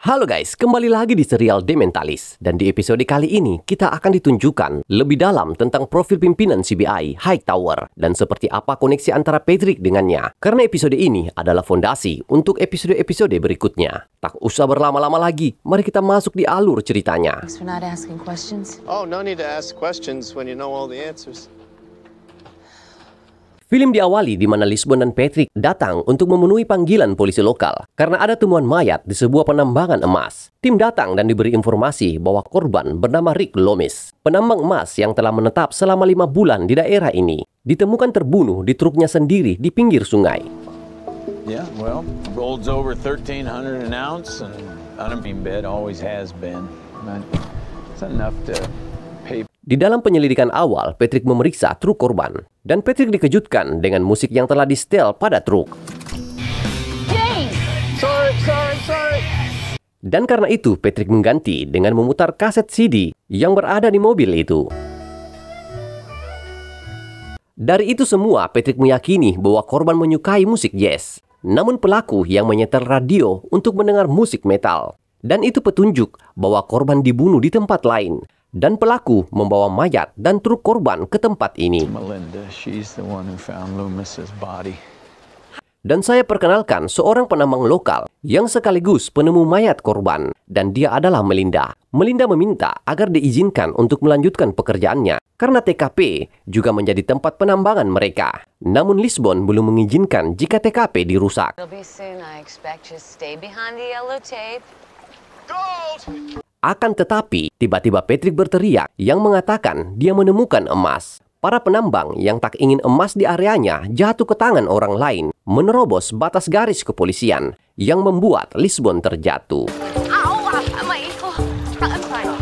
Halo guys, kembali lagi di serial The Mentalist. Dan di episode kali ini, kita akan ditunjukkan lebih dalam tentang profil pimpinan CBI, Hightower, dan seperti apa koneksi antara Patrick dengannya. Karena episode ini adalah fondasi untuk episode-episode berikutnya. Tak usah berlama-lama lagi, mari kita masuk di alur ceritanya. Thanks for not asking questions. Oh, no need to ask questions when you know all the answers. Film diawali di mana Lisbon dan Patrick datang untuk memenuhi panggilan polisi lokal karena ada temuan mayat di sebuah penambangan emas. Tim datang dan diberi informasi bahwa korban bernama Rick Loomis, penambang emas yang telah menetap selama 5 bulan di daerah ini, ditemukan terbunuh di truknya sendiri di pinggir sungai. Yeah, well, gold's over 1,300 an ounce and unemployment bed always has been. But it's enough to pay. Di dalam penyelidikan awal, Patrick memeriksa truk korban. Dan Patrick dikejutkan dengan musik yang telah di-setel pada truk. James! Sorry. Dan karena itu, Patrick mengganti dengan memutar kaset CD yang berada di mobil itu. Dari itu semua, Patrick meyakini bahwa korban menyukai musik jazz. Namun pelaku yang menyetel radio untuk mendengar musik metal. Dan itu petunjuk bahwa korban dibunuh di tempat lain. Dan pelaku membawa mayat dan truk korban ke tempat ini. Melinda, she's the one who found Loomis's body. Dan saya perkenalkan seorang penambang lokal yang sekaligus penemu mayat korban. Dan dia adalah Melinda. Melinda meminta agar diizinkan untuk melanjutkan pekerjaannya karena TKP juga menjadi tempat penambangan mereka. Namun Lisbon belum mengizinkan jika TKP dirusak. It'll be soon, I expect. Just stay behind the yellow tape. Gold! Akan tetapi, tiba-tiba Patrick berteriak yang mengatakan dia menemukan emas. Para penambang yang tak ingin emas di areanya jatuh ke tangan orang lain, menerobos batas garis kepolisian yang membuat Lisbon terjatuh. I'm fine.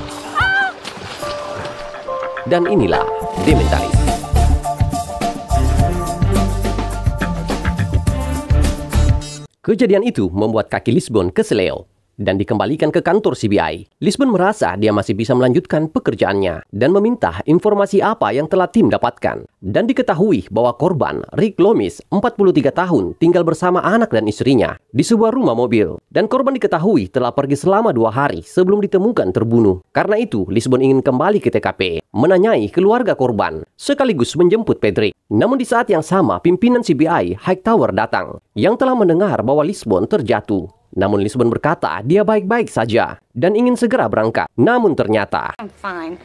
Dan inilah The Mentalist. Kejadian itu membuat kaki Lisbon keseleo dan dikembalikan ke kantor CBI. Lisbon merasa dia masih bisa melanjutkan pekerjaannya dan meminta informasi apa yang telah tim dapatkan. Dan diketahui bahwa korban, Rick Loomis, 43 tahun, tinggal bersama anak dan istrinya di sebuah rumah mobil. Dan korban diketahui telah pergi selama 2 hari sebelum ditemukan terbunuh. Karena itu, Lisbon ingin kembali ke TKP, menanyai keluarga korban, sekaligus menjemput Patrick. Namun di saat yang sama, pimpinan CBI, Hightower, datang, yang telah mendengar bahwa Lisbon terjatuh. Namun Lisbon berkata dia baik-baik saja dan ingin segera berangkat. Namun ternyata I'm fine.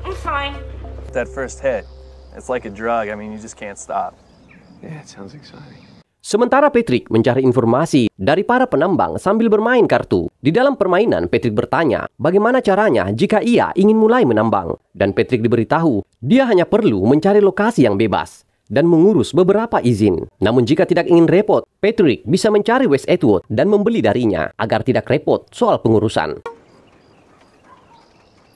I'm fine. That first hit, it's like a drug. I mean, you just can't stop. Yeah, it sounds exciting. sementara Patrick mencari informasi dari para penambang sambil bermain kartu. Di dalam permainan, Patrick bertanya bagaimana caranya jika ia ingin mulai menambang. Dan Patrick diberitahu dia hanya perlu mencari lokasi yang bebas dan mengurus beberapa izin. Namun jika tidak ingin repot, Patrick bisa mencari West Edward dan membeli darinya agar tidak repot soal pengurusan.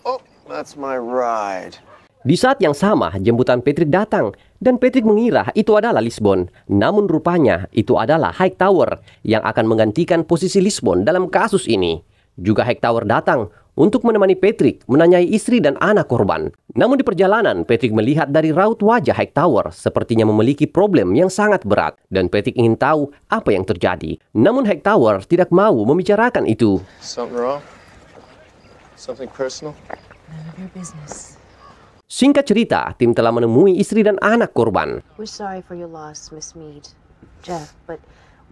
Oh, that's my ride. Di saat yang sama, jemputan Patrick datang dan Patrick mengira itu adalah Lisbon. Namun rupanya itu adalah Hightower yang akan menggantikan posisi Lisbon dalam kasus ini. Juga Hightower datang untuk menemani Patrick menanyai istri dan anak korban. Namun di perjalanan, Patrick melihat dari raut wajah Hightower sepertinya memiliki problem yang sangat berat. Dan Patrick ingin tahu apa yang terjadi. Namun Hightower tidak mau membicarakan itu. Something wrong? Something personal? None of your business. Singkat cerita, tim telah menemui istri dan anak korban. We're sorry for your loss, Miss Mead. Jeff, but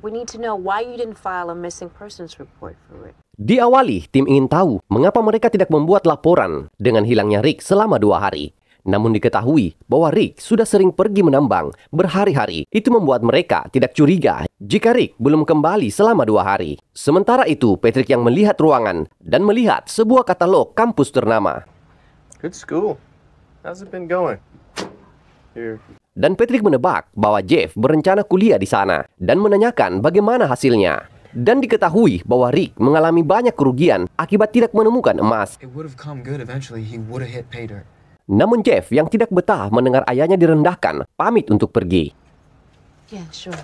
we need to know why you didn't file a missing persons report for Rick. Diawali, tim ingin tahu mengapa mereka tidak membuat laporan dengan hilangnya Rick selama 2 hari. Namun diketahui bahwa Rick sudah sering pergi menambang berhari-hari. Itu membuat mereka tidak curiga jika Rick belum kembali selama 2 hari. Sementara itu, Patrick yang melihat ruangan dan melihat sebuah katalog kampus ternama. Good school. How's it been going? Here. Dan Patrick menebak bahwa Jeff berencana kuliah di sana dan menanyakan bagaimana hasilnya. Dan diketahui bahwa Rick mengalami banyak kerugian akibat tidak menemukan emas. It would have come good eventually. He would have hit pay dirt. Namun Jeff yang tidak betah mendengar ayahnya direndahkan, pamit untuk pergi. Yeah, sure.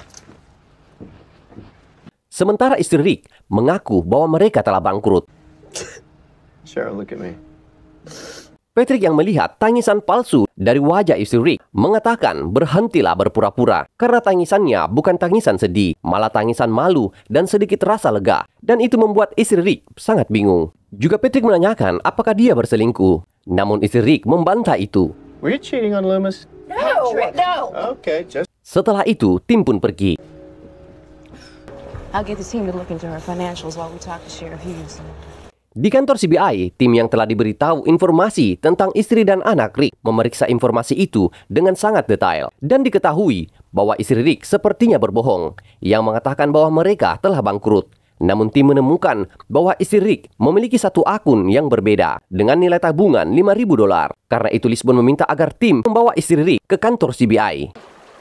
Sementara istri Rick mengaku bahwa mereka telah bangkrut. Cheryl, look at me. Patrick yang melihat tangisan palsu dari wajah istri Rick mengatakan berhentilah berpura-pura karena tangisannya bukan tangisan sedih, malah tangisan malu dan sedikit rasa lega. Dan itu membuat istri Rick sangat bingung. Juga Patrick menanyakan apakah dia berselingkuh. Namun istri Rick membantah itu. Were you cheating on Loomis? Patrick, no! Okay, just Setelah itu, tim pun pergi. I'll get the team to look into her financials while we talk to Sheriff Hughes. Di kantor CBI, tim yang telah diberitahu informasi tentang istri dan anak Rick memeriksa informasi itu dengan sangat detail. Dan diketahui bahwa istri Rick sepertinya berbohong, yang mengatakan bahwa mereka telah bangkrut. Namun tim menemukan bahwa istri Rick memiliki satu akun yang berbeda dengan nilai tabungan $5.000. Karena itu Lisbon meminta agar tim membawa istri Rick ke kantor CBI.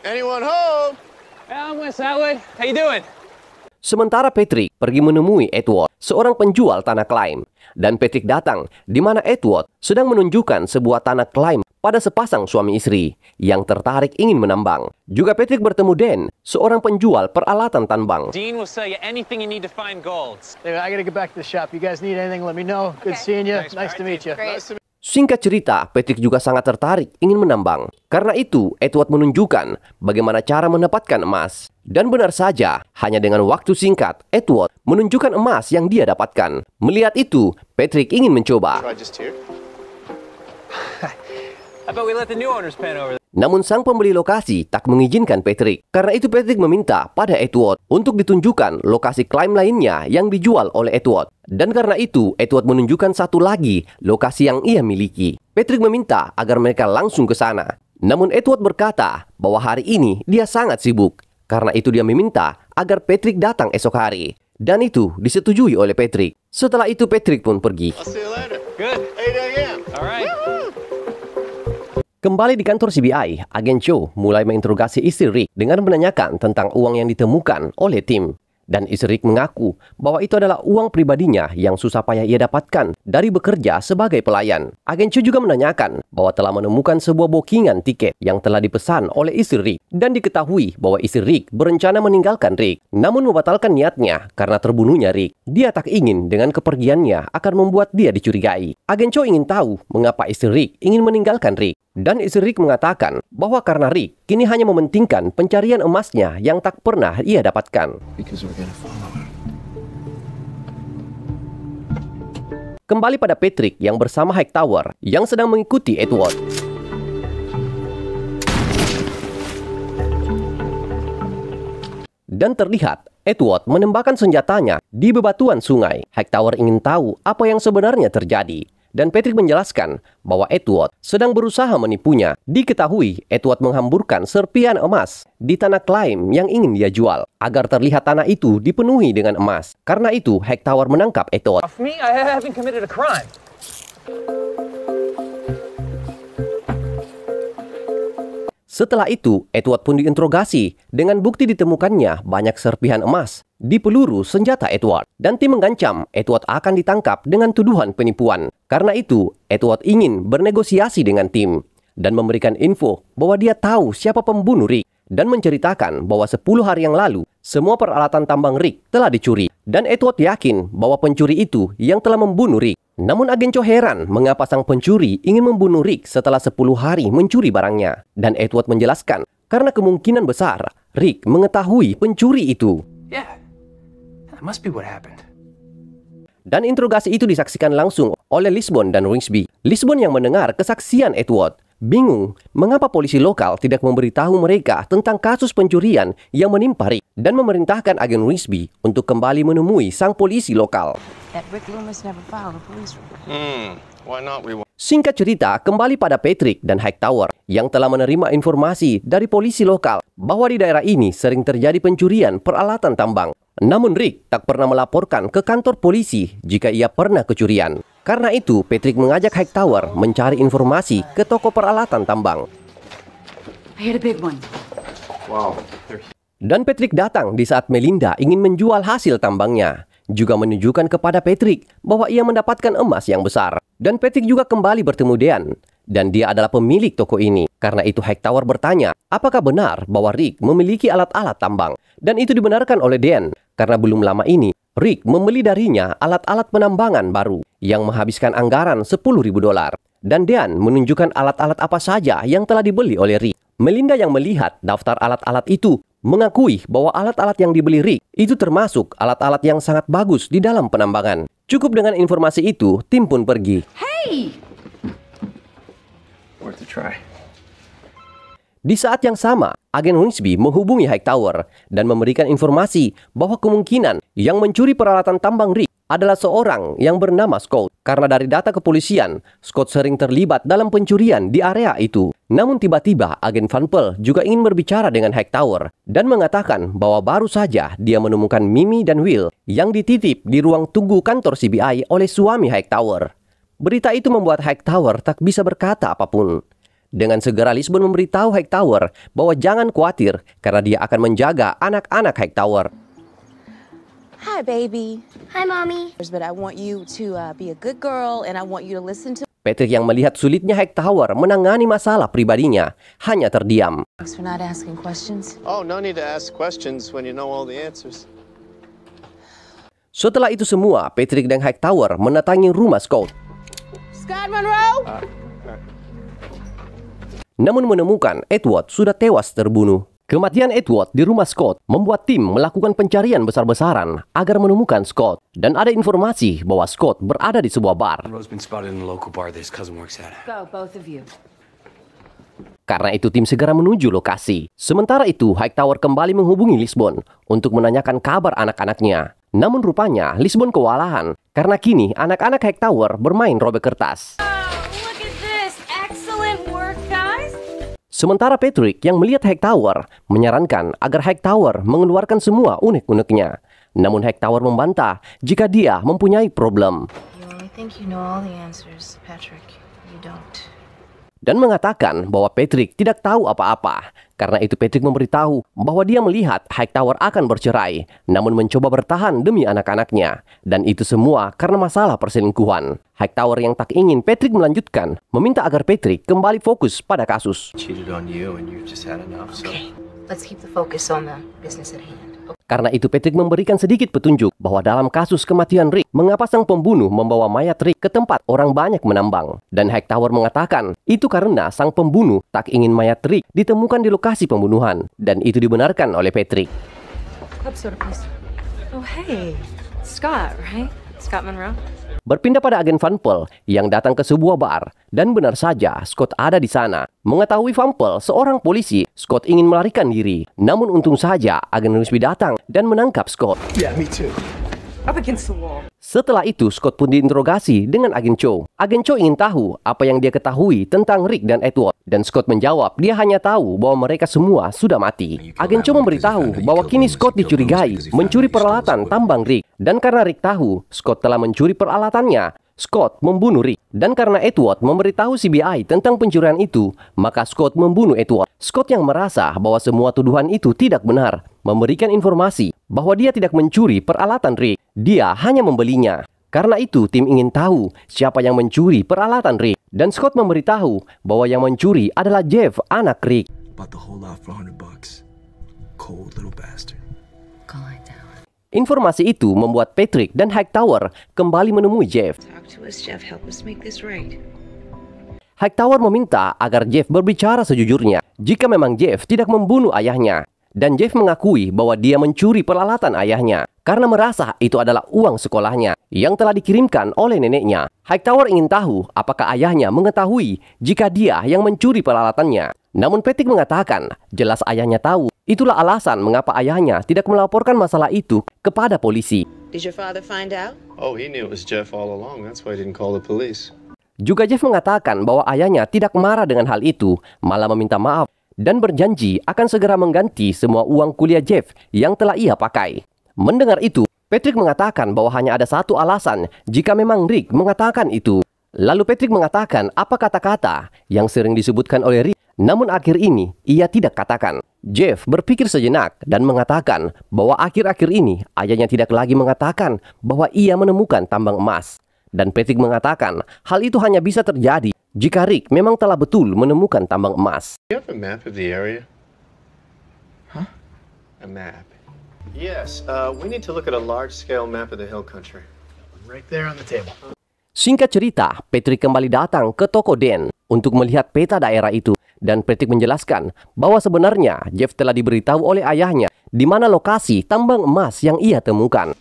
anyone home? I'm Wes Atwood. How you doing? Sementara Patrick pergi menemui Edward, seorang penjual tanah klaim. Dan Patrick datang di mana Edward sedang menunjukkan sebuah tanah klaim pada sepasang suami istri yang tertarik ingin menambang. Juga Patrick bertemu Dan, seorang penjual peralatan tambang. Dean will sell you anything you need to find gold. Anyway, I gotta get back to the shop. You guys need anything, let me know. Good seeing you. Thanks, Nice to meet you. Great. Singkat cerita, Patrick juga sangat tertarik ingin menambang. Karena itu, Edward menunjukkan bagaimana cara mendapatkan emas. Dan benar saja, hanya dengan waktu singkat, Edward menunjukkan emas yang dia dapatkan. Melihat itu, Patrick ingin mencoba. Try just here. I bet we let the new owners pan over there. Namun sang pembeli lokasi tak mengizinkan Patrick. Karena itu Patrick meminta pada Edward untuk ditunjukkan lokasi klaim lainnya yang dijual oleh Edward. Dan karena itu Edward menunjukkan satu lagi lokasi yang ia miliki. Patrick meminta agar mereka langsung ke sana. Namun Edward berkata bahwa hari ini dia sangat sibuk. Karena itu dia meminta agar Patrick datang esok hari. Dan itu disetujui oleh Patrick. Setelah itu Patrick pun pergi. I'll see you later. Good. 8 a.m. All right. Kembali di kantor CBI, agen Joe mulai menginterogasi istri Rick dengan menanyakan tentang uang yang ditemukan oleh tim. Dan istri Rick mengaku bahwa itu adalah uang pribadinya yang susah payah ia dapatkan dari bekerja sebagai pelayan. Agen Joe juga menanyakan bahwa telah menemukan sebuah bookingan tiket yang telah dipesan oleh istri Rick. Dan diketahui bahwa istri Rick berencana meninggalkan Rick, namun membatalkan niatnya karena terbunuhnya Rick. Dia tak ingin dengan kepergiannya akan membuat dia dicurigai. Agen Joe ingin tahu mengapa istri Rick ingin meninggalkan Rick. Dan istri Rick mengatakan bahwa karena Rick kini hanya mementingkan pencarian emasnya yang tak pernah ia dapatkan. Kembali pada Patrick yang bersama Hightower yang sedang mengikuti Edward. Dan terlihat Edward menembakkan senjatanya di bebatuan sungai. Hightower ingin tahu apa yang sebenarnya terjadi. Dan Patrick menjelaskan bahwa Edward sedang berusaha menipunya. Diketahui Edward menghamburkan serpian emas di tanah klaim yang ingin dia jual agar terlihat tanah itu dipenuhi dengan emas. Karena itu Hightower menangkap Edward. Off me, I haven't committed a crime. Setelah itu, Edward pun diinterogasi. Dengan bukti ditemukannya banyak serpihan emas di peluru senjata Edward. Dan tim mengancam Edward akan ditangkap dengan tuduhan penipuan. Karena itu, Edward ingin bernegosiasi dengan tim dan memberikan info bahwa dia tahu siapa pembunuh Rick. Dan menceritakan bahwa 10 hari yang lalu, semua peralatan tambang Rick telah dicuri. Dan Edward yakin bahwa pencuri itu yang telah membunuh Rick. Namun agen Joe heran mengapa sang pencuri ingin membunuh Rick setelah 10 hari mencuri barangnya. Dan Edward menjelaskan karena kemungkinan besar Rick mengetahui pencuri itu. Yeah, that must be what happened. Dan interogasi itu disaksikan langsung oleh Lisbon dan Ringsby. Lisbon yang mendengar kesaksian Edward bingung mengapa polisi lokal tidak memberitahu mereka tentang kasus pencurian yang menimpa Rick dan memerintahkan agen Ringsby untuk kembali menemui sang polisi lokal. That Rick Loomis never filed a police report. Why not? We want. Singkat cerita, kembali pada Patrick dan Hightower yang telah menerima informasi dari polisi lokal bahwa di daerah ini sering terjadi pencurian peralatan tambang. Namun Rick tak pernah melaporkan ke kantor polisi jika ia pernah kecurian. Karena itu, Patrick mengajak Hightower mencari informasi ke toko peralatan tambang. I hit a big one. Wow. Dan Patrick datang di saat Melinda ingin menjual hasil tambangnya. Juga menunjukkan kepada Patrick bahwa ia mendapatkan emas yang besar. Dan Patrick juga kembali bertemu Dean. Dan dia adalah pemilik toko ini. Karena itu Hightower bertanya, apakah benar bahwa Rick memiliki alat-alat tambang? Dan itu dibenarkan oleh Dean. Karena belum lama ini, Rick membeli darinya alat-alat penambangan baru yang menghabiskan anggaran $10.000. dan Dan menunjukkan alat-alat apa saja yang telah dibeli oleh Rick. Melinda yang melihat daftar alat-alat itu mengakui bahwa alat-alat yang dibeli Rick itu termasuk alat-alat yang sangat bagus di dalam penambangan. Cukup dengan informasi itu, tim pun pergi. Hey! Worth a try. Di saat yang sama, agen Hornsby menghubungi Hightower dan memberikan informasi bahwa kemungkinan yang mencuri peralatan tambang Rick adalah seorang yang bernama Scott. Karena dari data kepolisian, Scott sering terlibat dalam pencurian di area itu. Namun tiba-tiba agen Van Pelt juga ingin berbicara dengan Hightower dan mengatakan bahwa baru saja dia menemukan Mimi dan Will yang dititip di ruang tunggu kantor CBI oleh suami Hightower. Berita itu membuat Hightower tak bisa berkata apapun. Dengan segera Lisbon memberitahu Hightower bahwa jangan khawatir karena dia akan menjaga anak-anak Hightower. Hi, baby. Hi, Mommy. But I want you to be a good girl and I want you to listen to... Patrick yang melihat sulitnya Hightower menangani masalah pribadinya hanya terdiam. Thanks for not asking questions. Oh, no need to ask questions when you know all the answers. Setelah itu semua, Patrick dan Hightower mendatangi rumah Scott. Scott Monroe? Namun menemukan Edward sudah tewas terbunuh. Kematian Edward di rumah Scott membuat tim melakukan pencarian besar-besaran agar menemukan Scott. Dan ada informasi bahwa Scott berada di sebuah bar. Go, both of you. Karena itu tim segera menuju lokasi. Sementara itu Hightower kembali menghubungi Lisbon untuk menanyakan kabar anak-anaknya. Namun rupanya Lisbon kewalahan karena kini anak-anak Hightower bermain robek kertas. Sementara Patrick yang melihat Hightower menyarankan agar Hightower mengeluarkan semua unek-uneknya. Namun Hightower membantah jika dia mempunyai problem. You only think you know all the answers, Patrick. You don't. Dan mengatakan bahwa Patrick tidak tahu apa-apa. Karena itu Patrick memberitahu bahwa dia melihat Hightower akan bercerai, namun mencoba bertahan demi anak-anaknya. Dan itu semua karena masalah perselingkuhan. Hightower yang tak ingin Patrick melanjutkan, meminta agar Patrick kembali fokus pada kasus. Cheated on you and you've just had enough, so... Okay, let's keep the focus on the business at hand. Karena itu Patrick memberikan sedikit petunjuk bahwa dalam kasus kematian Rick, mengapa sang pembunuh membawa mayat Rick ke tempat orang banyak menambang. Dan Hightower mengatakan itu karena sang pembunuh tak ingin mayat Rick ditemukan di lokasi pembunuhan. Dan itu dibenarkan oleh Patrick. Club soda, please. Oh, hey. Scott, right? Scott Monroe? Berpindah pada agen Van Pelt yang datang ke sebuah bar. Dan benar saja Scott ada di sana. Mengetahui Van Pelt seorang polisi, Scott ingin melarikan diri. Namun untung saja agen Hornsby datang dan menangkap Scott. Yeah, me too. Up against the wall. Setelah itu Scott pun diinterogasi dengan agen Cho. Agen Cho ingin tahu apa yang dia ketahui tentang Rick dan Edward. Dan Scott menjawab dia hanya tahu bahwa mereka semua sudah mati. Agen Cho memberitahu bahwa kini Scott dicurigai mencuri peralatan tambang Rick. Dan karena Rick tahu Scott telah mencuri peralatannya, Scott membunuh Rick. Dan karena Edward memberitahu CBI tentang pencurian itu, maka Scott membunuh Edward. Scott yang merasa bahwa semua tuduhan itu tidak benar, memberikan informasi bahwa dia tidak mencuri peralatan Rick. Dia hanya membelinya. Karena itu tim ingin tahu siapa yang mencuri peralatan Rick. Dan Scott memberitahu bahwa yang mencuri adalah Jeff, anak Rick. Bought the whole lot for $100. Cold little bastard. Call Hightower. Informasi itu membuat Patrick dan Hightower kembali menemui Jeff. Talk to us, Jeff. Help us make this right. Hightower meminta agar Jeff berbicara sejujurnya jika memang Jeff tidak membunuh ayahnya. Dan Jeff mengakui bahwa dia mencuri peralatan ayahnya karena merasa itu adalah uang sekolahnya yang telah dikirimkan oleh neneknya. Hightower ingin tahu apakah ayahnya mengetahui jika dia yang mencuri peralatannya. Namun Patrick mengatakan jelas ayahnya tahu. Itulah alasan mengapa ayahnya tidak melaporkan masalah itu kepada polisi. Did your father find out? Oh, he knew it was Jeff all along. That's why he didn't call the police. Juga Jeff mengatakan bahwa ayahnya tidak marah dengan hal itu, malah meminta maaf dan berjanji akan segera mengganti semua uang kuliah Jeff yang telah ia pakai. Mendengar itu, Patrick mengatakan bahwa hanya ada satu alasan jika memang Rick mengatakan itu. Lalu Patrick mengatakan apa kata-kata yang sering disebutkan oleh Rick, namun akhir ini ia tidak katakan. Jeff berpikir sejenak dan mengatakan bahwa akhir-akhir ini ayahnya tidak lagi mengatakan bahwa ia menemukan tambang emas. Dan Patrick mengatakan hal itu hanya bisa terjadi jika Rick memang telah betul menemukan tambang emas. Do you have a map of the area? Huh? A map. Yes, we need to look at a large-scale map of the hill country. Right there on the table. Singkat cerita, Patrick kembali datang ke toko Dan untuk melihat peta daerah itu. Dan Patrick menjelaskan bahwa sebenarnya Jeff telah diberitahu oleh ayahnya di mana lokasi tambang emas yang ia temukan.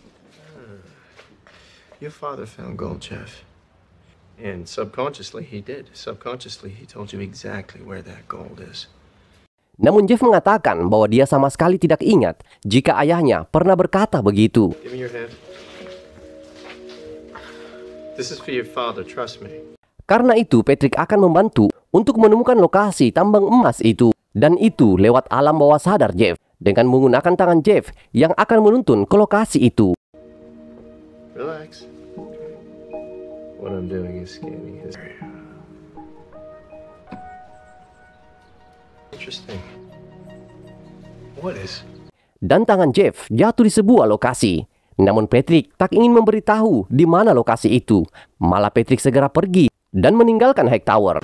Your father found gold, Jeff. And subconsciously he did. Subconsciously he told you exactly where that gold is. Namun Jeff mengatakan bahwa dia sama sekali tidak ingat jika ayahnya pernah berkata begitu. Give me your hand. This is for your father, trust me. Karena itu, Patrick akan membantu untuk menemukan lokasi tambang emas itu. Dan itu lewat alam bawah sadar Jeff, dengan menggunakan tangan Jeff yang akan menuntun ke lokasi itu. Relax. What I'm doing is scanning his area. Interesting. What is? Dan tangan Jeff jatuh di sebuah lokasi. Namun Patrick tak ingin memberitahu di mana lokasi itu. Malah Patrick segera pergi dan meninggalkan Hightower.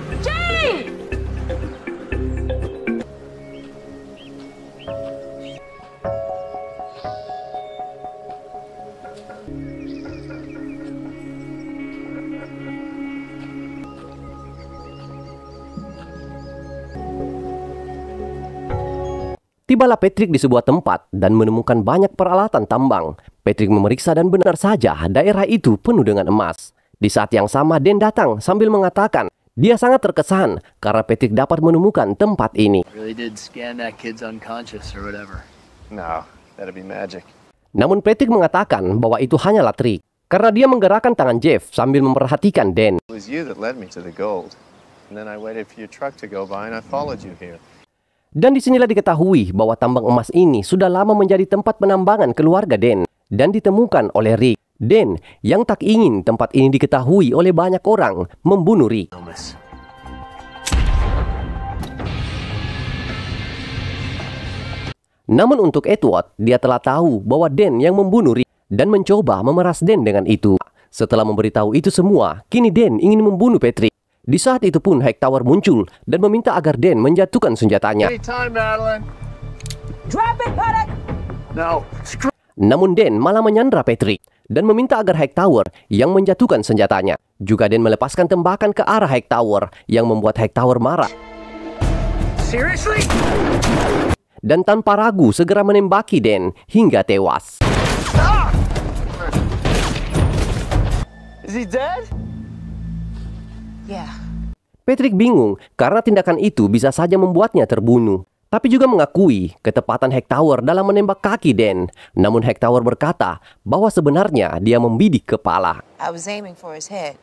Tibalah Patrick di sebuah tempat dan menemukan banyak peralatan tambang. Patrick memeriksa dan benar saja daerah itu penuh dengan emas. Di saat yang sama Dan datang sambil mengatakan dia sangat terkesan karena Patrick dapat menemukan tempat ini. Really did scan that kid's unconscious or whatever. No, that'd be magic. Namun Patrick mengatakan bahwa itu hanyalah trik karena dia menggerakkan tangan Jeff sambil memperhatikan Dan. It was you that led me to the gold. And then I waited for your truck to go by and I followed you here. Dan disinilah diketahui bahwa tambang emas ini sudah lama menjadi tempat penambangan keluarga Dan dan ditemukan oleh Rick. Dan yang tak ingin tempat ini diketahui oleh banyak orang membunuh Rick. Namun untuk Edward, dia telah tahu bahwa Dan yang membunuh Rick dan mencoba memeras Dan dengan itu. Setelah memberitahu itu semua, kini Dan ingin membunuh Patrick. Di saat itu pun Hightower muncul dan meminta agar Dan menjatuhkan senjatanya. Namun Dan malah menyandra Patrick dan meminta agar Hightower yang menjatuhkan senjatanya. Juga Dan melepaskan tembakan ke arah Hightower yang membuat Hightower marah. Dan tanpa ragu segera menembaki Dan hingga tewas. Is he dead? Yeah. Patrick bingung karena tindakan itu bisa saja membuatnya terbunuh. Tapi juga mengakui ketepatan Hightower dalam menembak kaki Dan. Namun Hightower berkata bahwa sebenarnya dia membidik kepala. I was aiming for his head.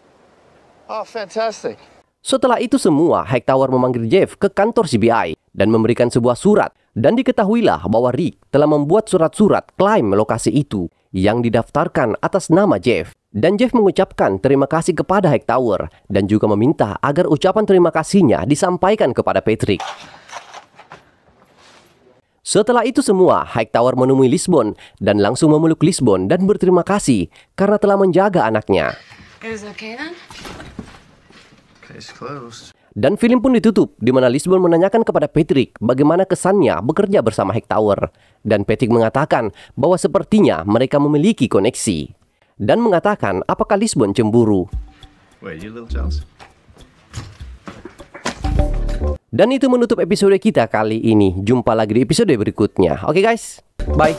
Oh, fantastic. Setelah itu semua, Hightower memanggil Jeff ke kantor CBI dan memberikan sebuah surat. Dan diketahuilah bahwa Rick telah membuat surat-surat klaim lokasi itu yang didaftarkan atas nama Jeff. Dan Jeff mengucapkan terima kasih kepada Hightower dan juga meminta agar ucapan terima kasihnya disampaikan kepada Patrick. Setelah itu semua, Hightower menemui Lisbon dan langsung memeluk Lisbon dan berterima kasih karena telah menjaga anaknya. Is it okay then? Case closed. Dan film pun ditutup di mana Lisbon menanyakan kepada Patrick bagaimana kesannya bekerja bersama Hightower. Dan Patrick mengatakan bahwa sepertinya mereka memiliki koneksi. Dan mengatakan apakah Lisbon cemburu. Wait, you little jealous? Dan itu menutup episode kita kali ini. Jumpa lagi di episode berikutnya. Oke guys, bye.